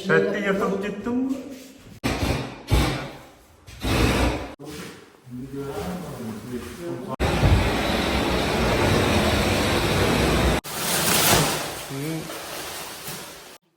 Şəhətdə yatıb getdim.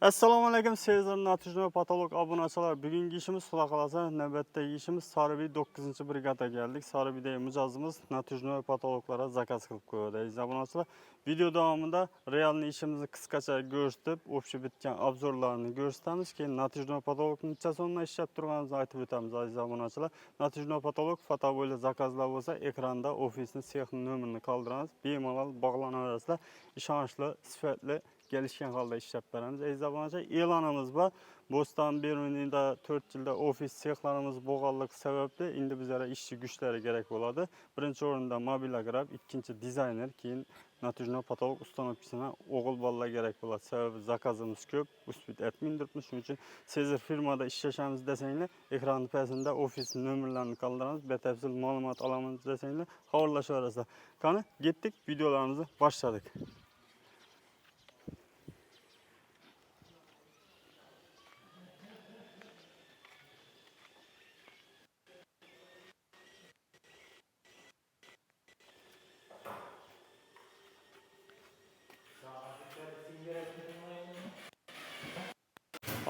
Assalomu alaykum, sizlar Natijno patolog obunachilar. Bugungi ishimiz xudo xolasa navbatdagi ishimiz Sarıbiy 9-brigadaga keldik. Sarıbiyda mijozimiz Natijno patologlara zakaz qilib qo'ydi. Aziz obunachilar, video davomida realni ishimizni qisqacha ko'rsatib, o'pishib bitgan obzorlarni ko'rsatamiz. Keyin Natijno patolog necha so'mdan ishlab turganimizni aytib o'tamiz aziz obunachilar. Natijno patolog fotoboyli zakazlar bo'lsa, ekranda ofisning sexning nomerini qoldiramiz. Bemalol bog'lanaverasizlar. Ishonchli, sifatli gelişken halde işlep veremiz. Aziz obunachilar, e'lonimiz bor. Bo'ston Berunida 4 yilda ofis sexlarimiz bo'lganligi sababli endi bizlarga ishchi kuchlari kerak bo'ladi. Birinchi o'rinda mobilograf, ikkinchi dizayner, keyin Natijno patolog ustanovchisine o'g'il bolalar kerak bo'ladi. Sababi zakazimiz ko'p, uspit etmindiribmiz. Shuning uchun sizlar firmada ishlashamiz desanglar, ekran tepasida ofis nomerlarini qoldiramiz. Batafsil ma'lumot olamiz desanglar, xabarlashaverasizlar. Qani, ketdik, videolarimizni boshladik.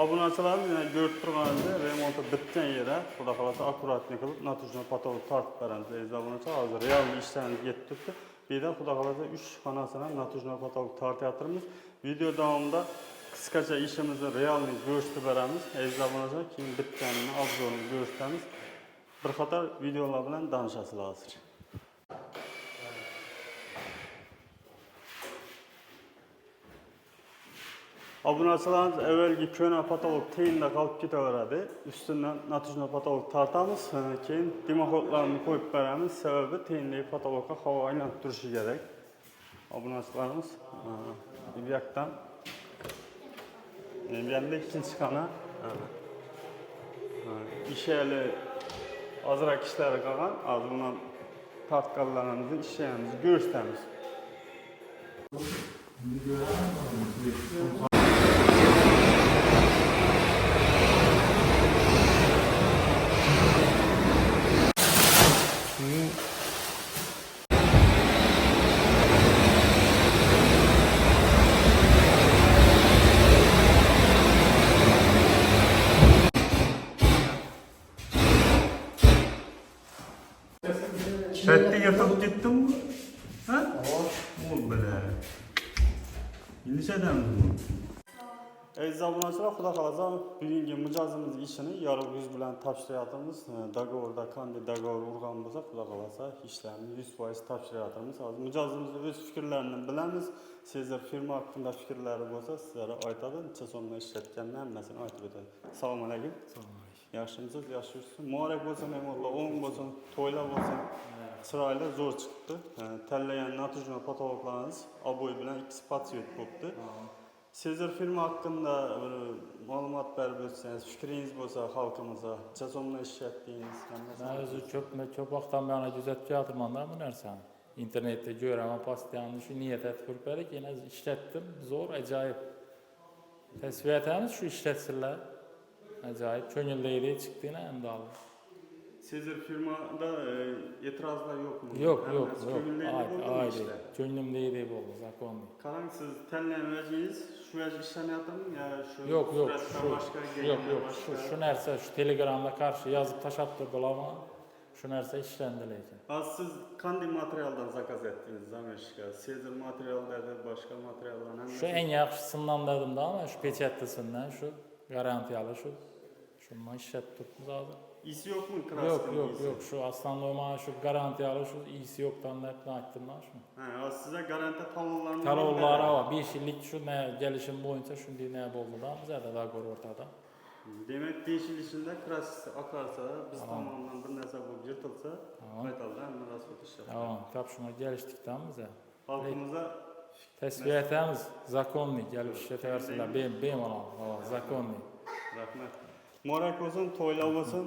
Obunachilarimiz yana ko'rib turganingizda remonti bitgan yeri xudo xolasa akkuratlik qilib Natijno patolog tortib beramiz. Aziz obunachilar, hozir real ishlarimiz yetib turibdi. Bu yerda xudo xolasa 3 xonasini Natijno patolog tortyapmiz. Video davomida qisqacha ishimizni realni ko'rsatib beramiz. Aziz obunachilar, keyin bitganini obzorini ko'rsatamiz. Bir qator videolar bilan tanishasizlar hozir. Obunachilarimiz evvelgi köna patolog teyinde kalıp ketaveradi. Üstünden Natijno patolog tartamiz, keyin dimoxodlarni qo'yib beramiz. Sababi teyindagi patologga havo aylanib turishi kerak. Obunachilarimiz bu yoqdan bu yerda ikkinchi xona. Ishali ozroq ishlari qolgan. Hozir bundan tortganlarimizni ishlaymiz, ko'rsatamiz. Şəhətdə yatıb getdim mi? Ha? Ol belə. İndi şeydəndir bu. Aziz obunachilar, xudo xolasa bugungi mijozimiz ishini yorug' yuz bilan topshiryapmiz. Dogovorda qanday dogovor urgan bo'lsa, xudo xolasa ishlarni 100% topshiryapmiz. Hozir mijozimizning o'z fikrlarini bilamiz. Sizlar firma haqida fikrlari bo'lsa, sizlarga aytadi, necha so'mdan ishlatganini hammasini aytib o'tadi. Assalomu alaykum. Yaxshimisiz, yaxshisiz. Muborak bo'lsin, me'morlar, o'ng bo'lsin, to'ylar bo'lsin. Chiroyli, zo'r chiqdi. Tanlagan Natijno patologlarimiz oboy bilan ikkisi patsvet bo'libdi. Sizlar firma hakkında ma'lumot berib o'tsangiz, fikringiz bo'lsa xalqimizga, necha so'mdan ishlatdingiz? Ben özü çok vaqtdan beri kuzatib yotibman-da bu narsani. İnternetde ko'raman, postlarni shu niyat etib ko'rib edik, yana ishlatdim. Zo'r, ajoyib. Tasvir etamiz shu ishlatsinlar. Ajoyib, ko'ngildagidek chiqdina endi hozir. Sizlar firmada etirazlar yok mu? Yok. Aynen. Ko'nglimdagidek bo'ldi, zakonni. Qarang, siz tanlagan vajingiz shu vaj ishlanayaptimi yo shu Yok. Şu narsa shu Telegramda qarshi yozib tashab turdilarmi? Shu narsa ishlendi lekin. Hozir siz qanday materialdan zakaz etdingiz zamirishga? Sizlar materiallarda boshqa materiallardan Şu en yaxshisidan dedim-da, ama şu pechatlisidan, şu garantiyali şu. Şundan ishlatib turibmiz hozir. İyisi yok mu? Kraskın Yok. Şu aslında şu garantiyalı şu iyisi yoktan hep aytdım ben şunu. Ha, size garanti talonlarını Talonları var. 5 yıllık şu ne gelişim boyunca şunday ne oldu da bize de daha gör ortada. Demek 5 yıl içinde krask akarsa, biz tamamdan bir narsa bulup yırtılsa, qaytalda hemen rasvot işler. Tamam, tabi şuna geliştikten bize. Halkımıza tesbih etemiz, zakonli, gelip işleteversinler, benim olan, zakonli. Rahmet. Muborak olsun, to'ylar bo'lsin,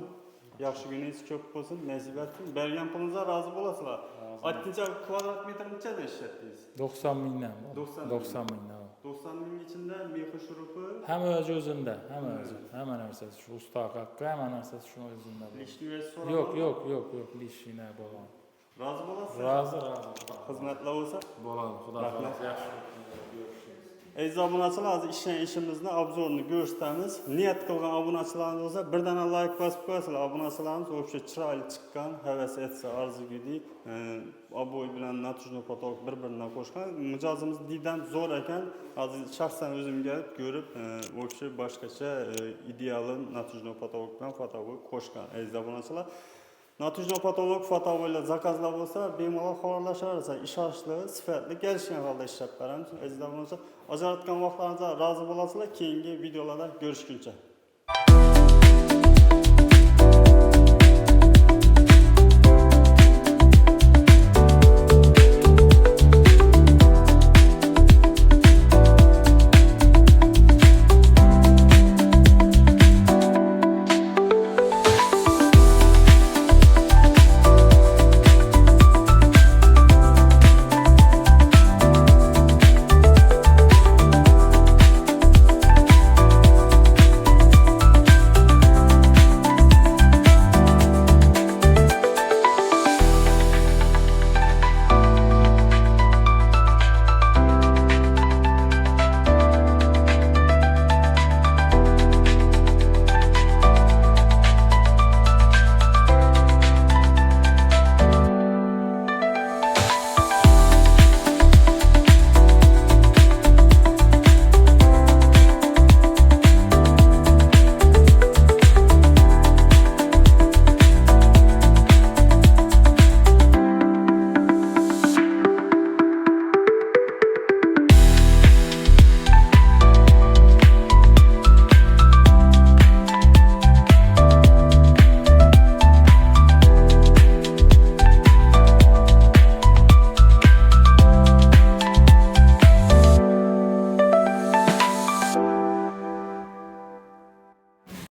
yaxshi kuningiz ko'p bo'lsin, nasib etsin. Bergan pulingizga rozi bo'lasizlar. Aytdingiz, kvadrat metr nechadan ishlatdingiz? 90 mingdan. 90 mingdan. 90 ming ichida mexi shurupi, Hamma o'zida, hamma narsasi shu usta haqqi, hamma narsasi shuni o'zida. lishni Yo'q, lishina bo'ladi. Rozi bo'lasiz? Rozi. Xizmatlar bo'lsa? Bo'ladi, xudo xohlasa yaxshi. Aziz obunachilar, hozir ishimizni obzorini ko'rsatamiz. Niyat qilgan obunachilarimiz bo'lsa, birdana like bosib qo'yasizlar. Obunachilarimiz o'sha chiroyli chiqqan, havas etsa arzugidek, oboy bilan natujno patolog bir-biridan qo'shgan. Mijozimiz diydan zo'r ekan. Hozir shaxsan o'zim kelib ko'rib, o'sha boshqacha ideali natujno patolog bilan fotogol qo'shgan. Aziz obunachilar, natujno patolog fotovoylar zakazlar bo'lsa, bemalol xabarlashaversa, ishonchli, sifatli kelishgan holda ishlab beramiz. Aziz obunachilar, ajratgan vaqtlaringizda rozi bo'lasizlar. Keyingi videolarda ko'rishguncha.